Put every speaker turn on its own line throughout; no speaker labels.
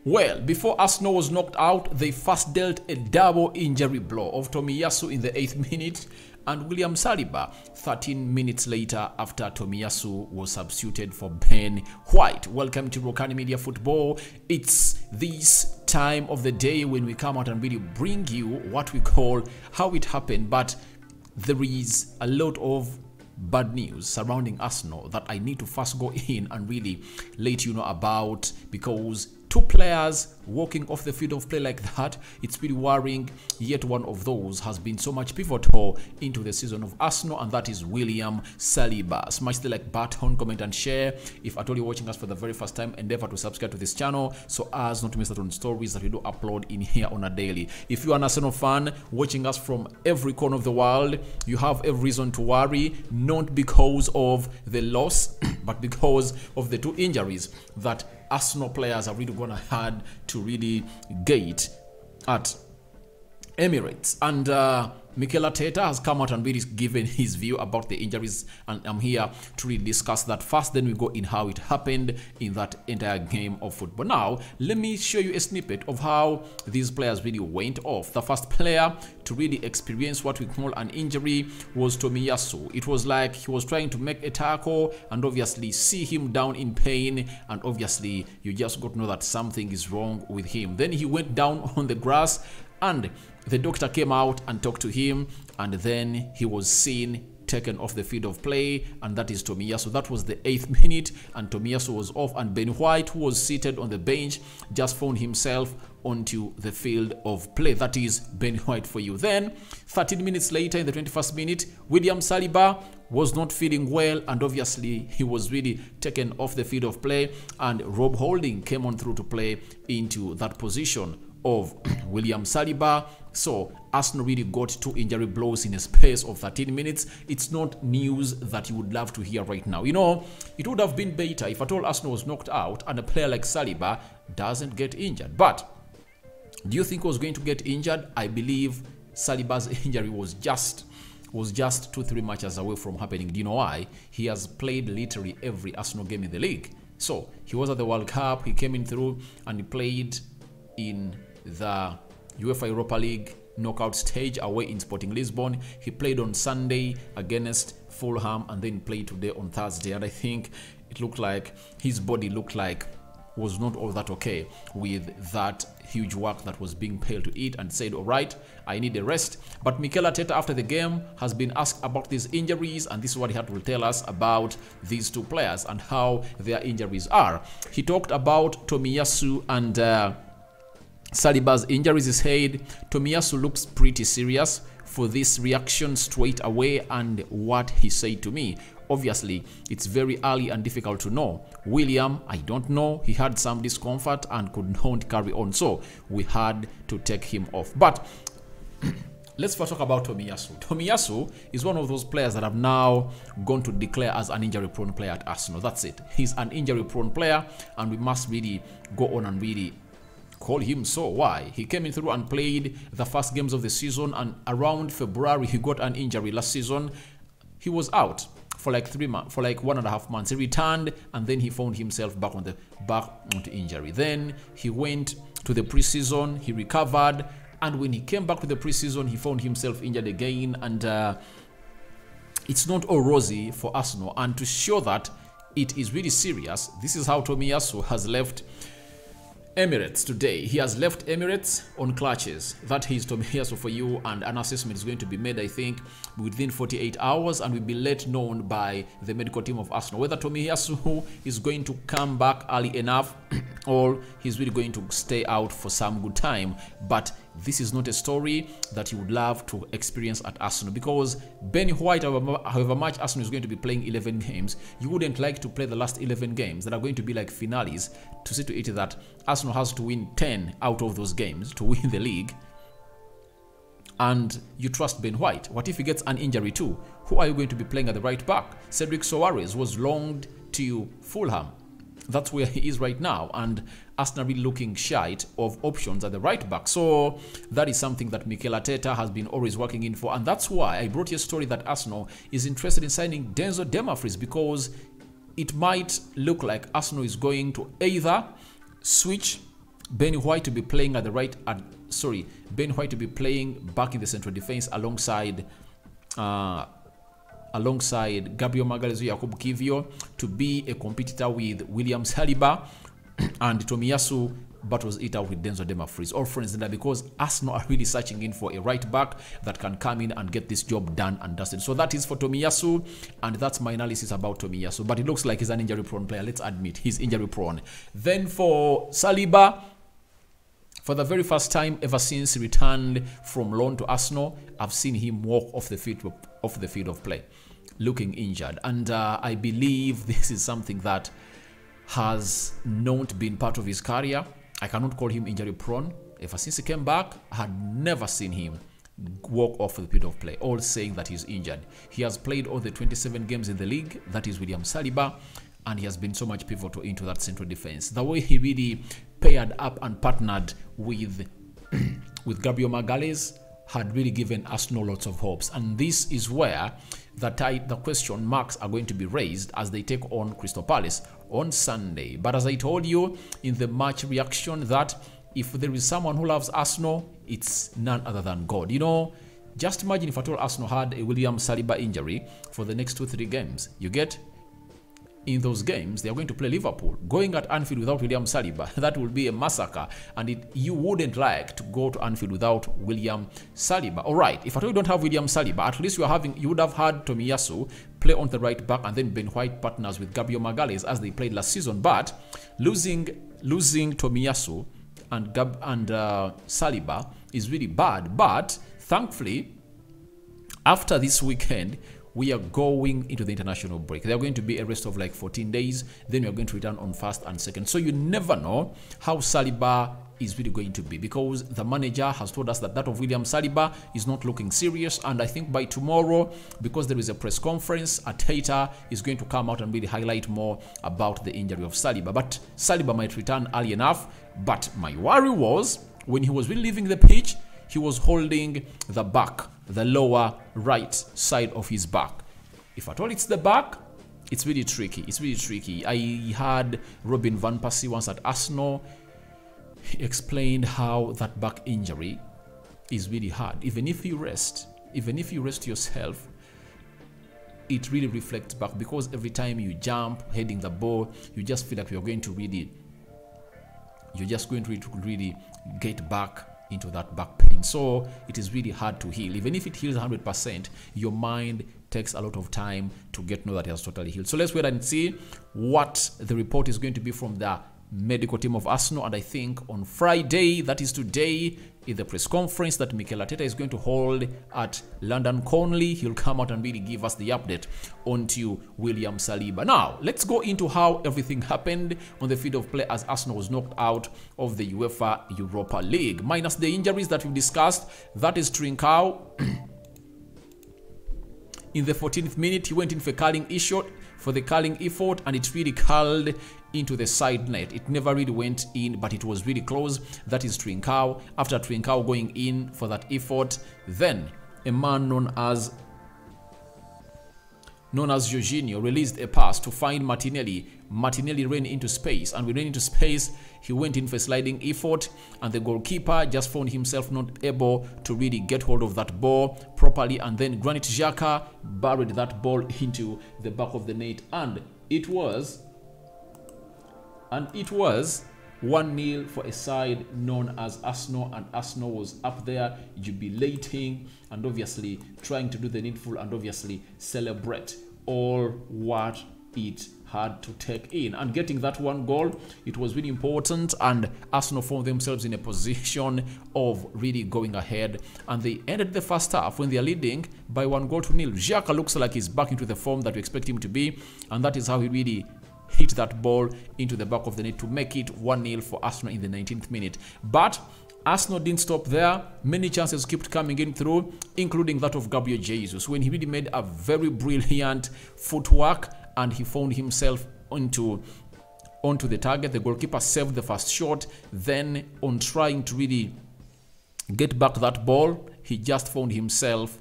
Well, before Arsenal was knocked out, they first dealt a double injury blow of Tomiyasu in the 8th minute and William Saliba 13 minutes later after Tomiyasu was substituted for Ben White. Welcome to Rokani Media Football. It's this time of the day when we come out and really bring you what we call how it happened, but there is a lot of bad news surrounding Arsenal that I need to first go in and really let you know about, because two players walking off the field of play like that, it's pretty worrying. Yet one of those has been so much pivotal into the season of Arsenal, and that is William Saliba. Smash the like button, comment and share. If at all you're watching us for the very first time, endeavor to subscribe to this channel so as not to miss out on stories that we do upload in here on a daily. If you are an Arsenal fan watching us from every corner of the world, you have every reason to worry, not because of the loss but because of the two injuries that Arsenal players are really going to have to really gate at Emirates. And Mikel Arteta has come out and really given his view about the injuries, and I'm here to really discuss that first. Then we go in how it happened in that entire game of football. Now, let me show you a snippet of how these players really went off. The first player to really experience what we call an injury was Tomiyasu. It was like he was trying to make a tackle and obviously see him down in pain, and obviously you just got to know that something is wrong with him. Then he went down on the grass and the doctor came out and talked to him, and then he was seen taken off the field of play, and that is Tomiyasu. That was the 8th minute, and Tomiyasu was off, and Ben White, who was seated on the bench, just found himself onto the field of play. That is Ben White for you. Then 13 minutes later, in the 21st minute, William Saliba was not feeling well, and obviously he was really taken off the field of play, and Rob Holding came on through to play into that position of William Saliba. So Arsenal really got two injury blows in a space of 13 minutes. It's not news that you would love to hear right now. You know, it would have been better if at all Arsenal was knocked out and a player like Saliba doesn't get injured. But do you think he was going to get injured? I believe Saliba's injury was just 2-3 matches away from happening. Do you know why? He has played literally every Arsenal game in the league. So he was at the World Cup, he came in through, and he played in the UEFA Europa League knockout stage away in Sporting Lisbon. He played on Sunday against Fulham and then played today on Thursday, and I think it looked like his body was not all that okay with that huge work that was being paid to it, and said, all right, I need a rest. But Mikel Arteta after the game has been asked about these injuries, and this is what he had to tell us about these two players and how their injuries are. He talked about Tomiyasu and Saliba's injuries. He said Tomiyasu looks pretty serious for this reaction straight away, and what he said to me, obviously it's very early and difficult to know. William, I don't know, he had some discomfort and could not carry on, so we had to take him off. But let's first talk about Tomiyasu. Tomiyasu is one of those players that have now gone to declare as an injury-prone player at Arsenal. That's it. He's an injury-prone player, and we must really go on and really call him so. Why? He came in through and played the first games of the season, and around February he got an injury. Last season he was out for like 3 months, for like 1.5 months. He returned, and then he found himself back onto injury. Then he went to the preseason, he recovered, and when he came back to the preseason, he found himself injured again, and it's not all rosy for Arsenal. And to show that it is really serious, this is how Tomiyasu has left Emirates today. He has left Emirates on clutches. That is Tomiyasu for you, and an assessment is going to be made, I think, within 48 hours, and will be let known by the medical team of Arsenal whether Tomiyasu is going to come back early enough or he's really going to stay out for some good time. But this is not a story that you would love to experience at Arsenal, because Ben White, however much Arsenal is going to be playing 11 games, you wouldn't like to play the last 11 games that are going to be like finales to see to it that Arsenal has to win 10 out of those games to win the league, and you trust Ben White. What if he gets an injury too? Who are you going to be playing at the right back? Cedric Soares was loaned to Fulham. That's where he is right now, and Arsenal really looking shite of options at the right back. So that is something that Mikel Arteta has been always working in for, and that's why I brought you a story that Arsenal is interested in signing Denzel Dumfries, because it might look like Arsenal is going to either switch Ben White to be playing at the right, Ben White to be playing back in the central defense alongside Gabriel Magalhaes, Jakub Kiwior, to be a competitor with William Saliba, and Tomiyasu battles it out with Denzel Dumfries. All friends there, because Arsenal are really searching in for a right back that can come in and get this job done and dusted. So that is for Tomiyasu, and that's my analysis about Tomiyasu. But it looks like he's an injury-prone player. Let's admit he's injury-prone. Then for Saliba, for the very first time ever since he returned from loan to Arsenal, I've seen him walk off the field of play, looking injured. And I believe this is something that has not been part of his career. I cannot call him injury prone. Ever since he came back, I had never seen him walk off the field of play, all saying that he's injured. He has played all the 27 games in the league. That is William Saliba. And he has been so much pivotal into that central defense. The way he really paired up and partnered with Gabriel Magalhaes had really given Arsenal lots of hopes. And this is where the question marks are going to be raised as they take on Crystal Palace on Sunday. But as I told you in the match reaction, that if there is someone who loves Arsenal, it's none other than God. You know, just imagine if at all Arsenal had a William Saliba injury for the next 2-3 games. You get? In those games, they are going to play Liverpool. Going at Anfield without William Saliba, that will be a massacre. And you wouldn't like to go to Anfield without William Saliba. All right, if at all you don't have William Saliba, at least you would have had Tomiyasu play on the right back, and then Ben White partners with Gabriel Magalhaes as they played last season. But losing Tomiyasu and Saliba is really bad. But thankfully, after this weekend, we are going into the international break. There are going to be a rest of like 14 days. Then we are going to return on 1st and 2nd. So you never know how Saliba is really going to be, because the manager has told us that of William Saliba is not looking serious. And I think by tomorrow, because there is a press conference, Arteta is going to come out and really highlight more about the injury of Saliba. But Saliba might return early enough. But my worry was when he was really leaving the pitch, he was holding the back, the lower right side of his back. If at all it's the back, it's really tricky. It's really tricky. I had Robin Van Persie once at Arsenal. He explained how that back injury is really hard. Even if you rest yourself, it really reflects back, because every time you jump, heading the ball, you just feel like you're just going to really get back into that back pain. So it is really hard to heal. Even if it heals 100%, your mind takes a lot of time to get to know that it has totally healed. So let's wait and see what the report is going to be from the medical team of Arsenal. And I think on Friday, that is today, in the press conference that Mikel Arteta is going to hold at London Conley, he'll come out and really give us the update onto William Saliba. Now, let's go into how everything happened on the field of play as Arsenal was knocked out of the UEFA Europa League. Minus the injuries that we discussed, that is Trincao. In the 14th minute, he went in for the curling effort, and it really curled into the side net. It never really went in, but it was really close. That is Trincao. After Trincao going in for that effort, then a man known as Jorginho released a pass to find Martinelli. Martinelli ran into space, and when he ran into space, he went in for a sliding effort, and the goalkeeper just found himself not able to really get hold of that ball properly, and then Granit Xhaka buried that ball into the back of the net, and it was 1-0 for a side known as Arsenal, and Arsenal was up there jubilating and obviously trying to do the needful and obviously celebrate all what it had to take in. And getting that one goal, it was really important, and Arsenal found themselves in a position of really going ahead, and they ended the first half when they are leading by 1-0. Xhaka looks like he's back into the form that we expect him to be, and that is how he really hit that ball into the back of the net to make it 1-0 for Arsenal in the 19th minute. But Arsenal didn't stop there. Many chances kept coming in through, including that of Gabriel Jesus, when he really made a very brilliant footwork and he found himself onto the target. The goalkeeper saved the first shot. Then on trying to really get back that ball, he just found himself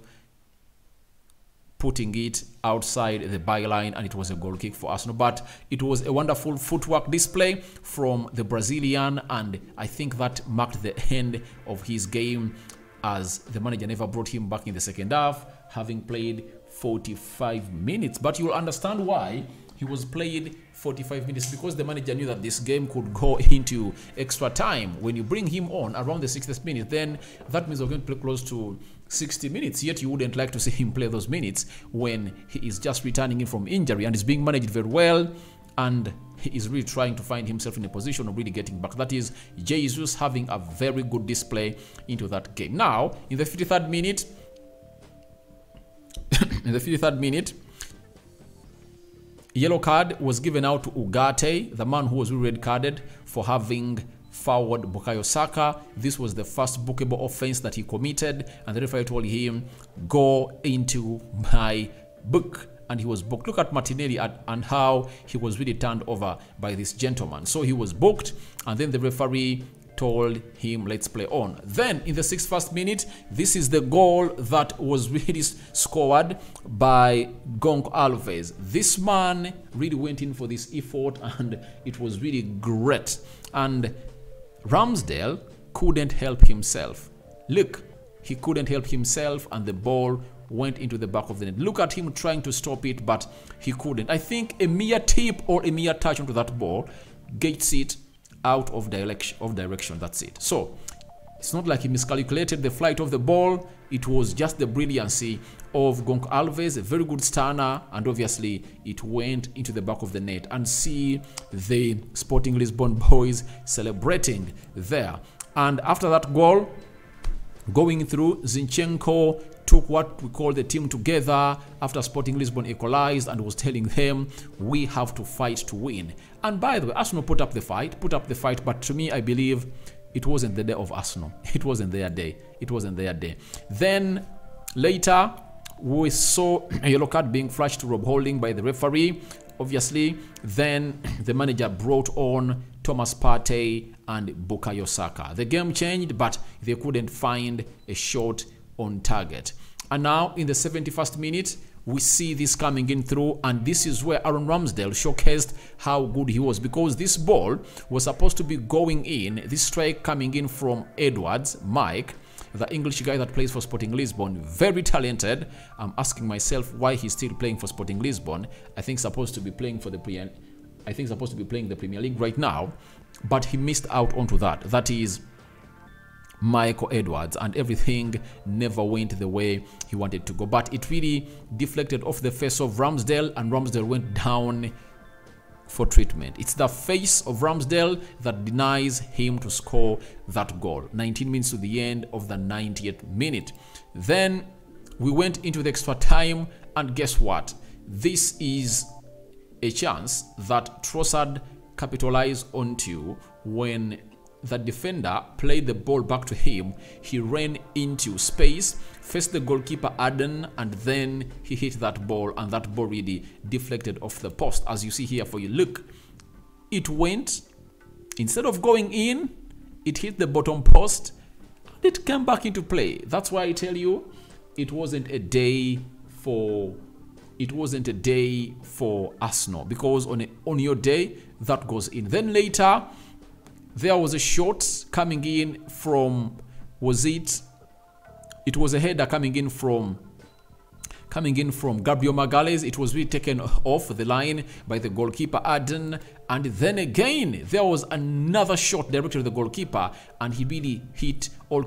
putting it outside the byline, and it was a goal kick for Arsenal. But it was a wonderful footwork display from the Brazilian, and I think that marked the end of his game, as the manager never brought him back in the second half, having played 45 minutes. But you'll understand why he was played 45 minutes, because the manager knew that this game could go into extra time. When you bring him on around the 60th minute, then that means we're going to play close to 60 minutes, yet you wouldn't like to see him play those minutes when he is just returning in from injury and is being managed very well, and he is really trying to find himself in a position of really getting back. That is Jesus having a very good display into that game. Now, in the 53rd minute, yellow card was given out to Ugarte, the man who was red carded for having fouled Bukayo Saka. This was the first bookable offense that he committed, and the referee told him, go into my book, and he was booked. Look at Martinelli and how he was really turned over by this gentleman. So he was booked, and then the referee told him, let's play on. Then in the 61st minute, this is the goal that was really scored by Gonk Alves. This man really went in for this effort, and it was really great. And Ramsdale couldn't help himself. Look, he couldn't help himself, and the ball went into the back of the net. Look at him trying to stop it, but he couldn't. I think a mere tip or a mere touch onto that ball gets it out of direction. That's it. So it's not like he miscalculated the flight of the ball. It was just the brilliancy of Gonk Alves, a very good stunner, and obviously it went into the back of the net. And see the Sporting Lisbon boys celebrating there. And after that goal going through, Zinchenko took what we call the team together after Sporting Lisbon equalized and was telling them, we have to fight to win. And by the way, Arsenal put up the fight, but to me, I believe it wasn't the day of Arsenal. It wasn't their day. It wasn't their day. Then later, we saw a yellow card being flashed to Rob Holding by the referee. Obviously, then the manager brought on Thomas Partey and Bukayo Saka. The game changed, but they couldn't find a shot on target. And now in the 71st minute, we see this coming in through, and this is where Aaron Ramsdale showcased how good he was, because this ball was supposed to be going in, this strike coming in from Edwards, Mike, the English guy that plays for Sporting Lisbon, very talented. I'm asking myself why he's still playing for Sporting Lisbon. I think supposed to be playing for the Premier League right now, but he missed out onto that. That is Michael Edwards, and everything never went the way he wanted to go. But it really deflected off the face of Ramsdale, and Ramsdale went down for treatment. It's the face of Ramsdale that denies him to score that goal. 19 minutes to the end of the 90th minute. Then we went into the extra time, and guess what? This is a chance that Trossard capitalized onto when the defender played the ball back to him. He ran into space, faced the goalkeeper Aden, and then he hit that ball, and that ball really deflected off the post. As you see here for you, look, it went, instead of going in, it hit the bottom post, and it came back into play. That's why I tell you, it wasn't a day for Arsenal, because on your day that goes in. Then later there was a shot coming in from, it was a header coming in from Gabriel Magalhaes. It was really taken off the line by the goalkeeper Aden, and then again there was another shot directed at the goalkeeper, and he really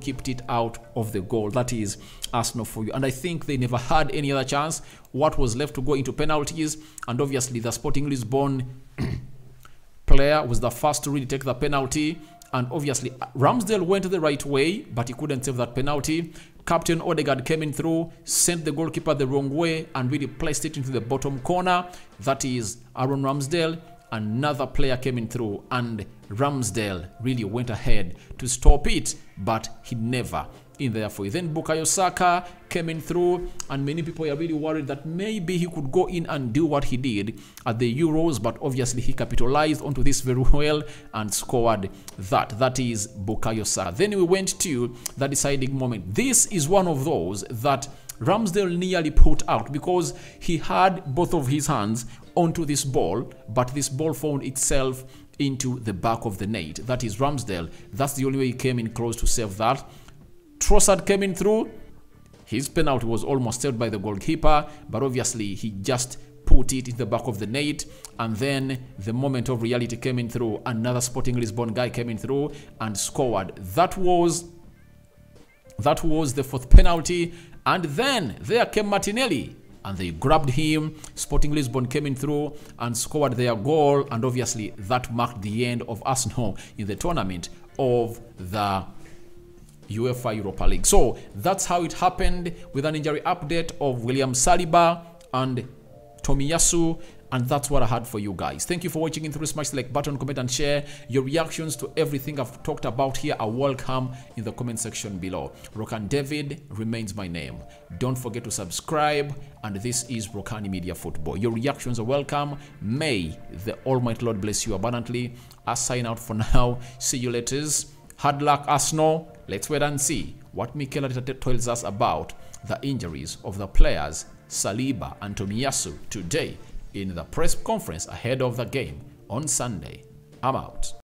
kept it out of the goal. That is Arsenal for you. And I think they never had any other chance. What was left to go into penalties, and obviously the Sporting Lisbon player was the first to really take the penalty, and obviously Ramsdale went the right way, but he couldn't save that penalty. Captain Odegaard came in through, sent the goalkeeper the wrong way, and really placed it into the bottom corner. That is Aaron Ramsdale. Another player came in through, and Ramsdale really went ahead to stop it, but he never in there for you. Then Bukayo Saka came in through, and many people are really worried that maybe he could go in and do what he did at the Euros, but obviously he capitalized onto this very well and scored that. That is Bukayo Saka. Then we went to the deciding moment. This is one of those that Ramsdale nearly put out because he had both of his hands onto this ball, but this ball found itself into the back of the net. That is Ramsdale. That's the only way he came in close to save that. Trossard came in through. His penalty was almost saved by the goalkeeper, but obviously he just put it in the back of the net. And then the moment of reality came in through. Another Sporting Lisbon guy came in through and scored. That was the fourth penalty. And then there came Martinelli and they grabbed him. Sporting Lisbon came in through and scored their goal. And obviously that marked the end of Arsenal in the tournament of the UEFA Europa League. So that's how it happened, with an injury update of William Saliba and Tomiyasu. And that's what I had for you guys. Thank you for watching. In through, smash the like button, comment and share. Your reactions to everything I've talked about here are welcome in the comment section below. Rokani David remains my name. Don't forget to subscribe. And this is Rokani Media Football. Your reactions are welcome. May the Almighty Lord bless you abundantly. I sign out for now. See you later. Hard luck, Arsenal. Let's wait and see what Mikel Arteta tells us about the injuries of the players Saliba and Tomiyasu today in the press conference ahead of the game on Sunday. I'm out.